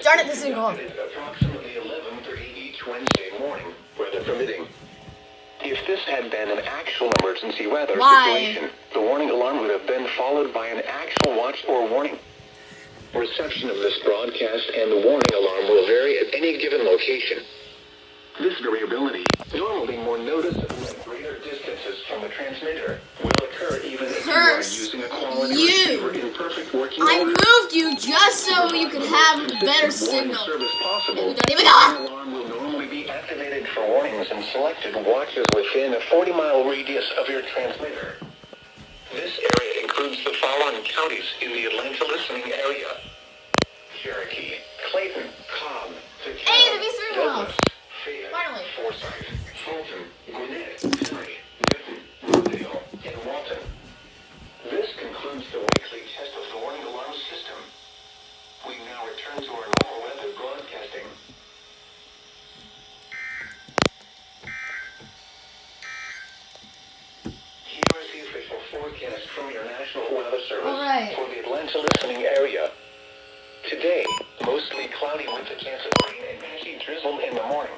Darn it, this isn't going. Approximately 11:30 each Wednesday morning, weather permitting. If this had been an actual emergency weather situation, the warning alarm would have been followed by an actual watch or warning. Reception of this broadcast and the warning alarm will vary at any given location. This variability, normally more noticeable at greater distances from the transmitter, will occur even if you are using a quality receiver in perfect working order. I moved you just so you could have a better signal. Possible. You don't even The alarm will normally be activated for warnings in selected watches within a 40-mile radius of your transmitter. This area includes the following counties in the Atlanta listening area: Cherokee, Clayton, Cobb, Hey, the V3 went off. Fayette, Finally. Forsyth, Fulton, Gwinnett, Surrey, Denton, Rudale, and Walton. This concludes the weekly test of the warning alarm system. We now return to our normal weather broadcasting. Here is the official forecast from your National Weather Service for the Atlanta listening area. Today, mostly cloudy with a chance of rain and patchy drizzle in the morning.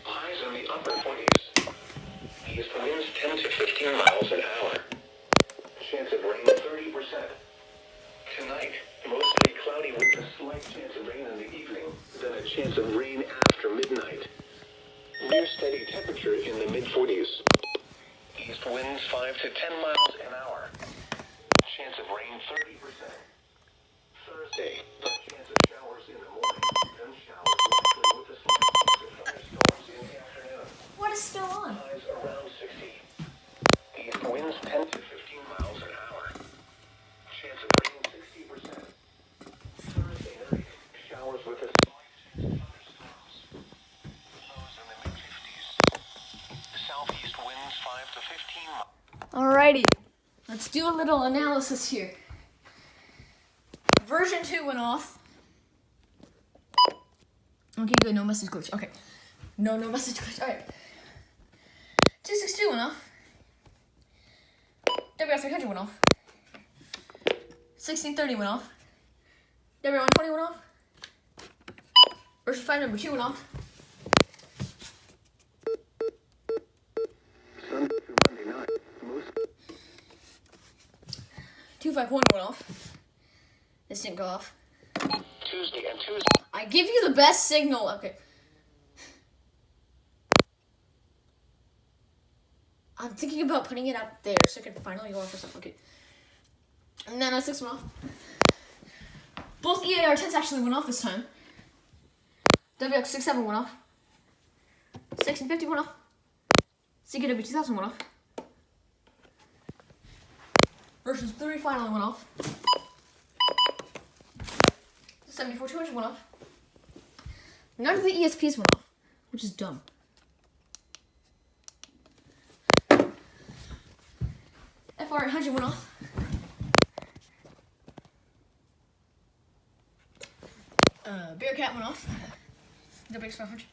Highs in the upper 40s. East winds 10 to 15 miles an hour. Chance of rain 30%. Tonight, mostly cloudy with a slight chance of rain in the evening, then a chance of rain after midnight. Near steady temperature in the mid-40s. East winds 5 to 10 miles an hour. Chance of rain 30%. Thursday, a chance of showers in the morning, then showers likely with a slight chance of thunderstorms in the afternoon. What is still on? Highs around 60. East winds 10 to 15 miles an hour. Chance of rain 60%. Thursday night, showers with a slight chance of thunderstorms. Lows in the mid-50s. Southeast winds 5 to 15 miles. Alrighty, let's do a little analysis here. Version 2 went off. Okay, good, no message glitch. Okay. No message glitch. Alright. 262 went off. WX300 went off. 1630 went off. WX120 went off. Version 5 number 2 went off. Sunday through Monday night. 251 went off. This didn't go off. Tuesday. I give you the best signal. Okay. I'm thinking about putting it out there so I can finally go off for stuff. Okay. And then 6 went off. Both EAR10s actually went off this time. WX167 went off. 1650 went off. CKW2000 went off. Version 3 finally went off. 74200 went off. None of the ESPs went off, which is dumb. FR800 went off. Bearcat went off. WX500.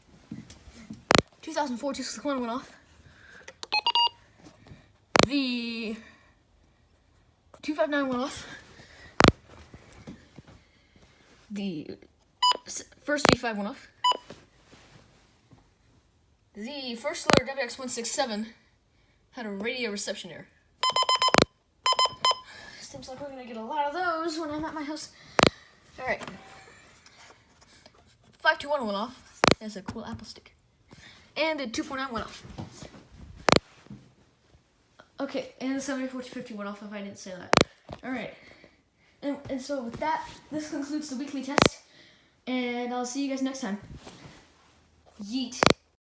2004 261 went off. The 259 went off. The first V5 went off. The first loader WX167 had a radio reception error. Seems like we're gonna get a lot of those when I'm at my house. Alright. 521 went off. That's a cool Apple stick. And the 249 went off. Okay, and the 74250 went off if I didn't say that. Alright. And so with that, this concludes the weekly test. And I'll see you guys next time. Yeet.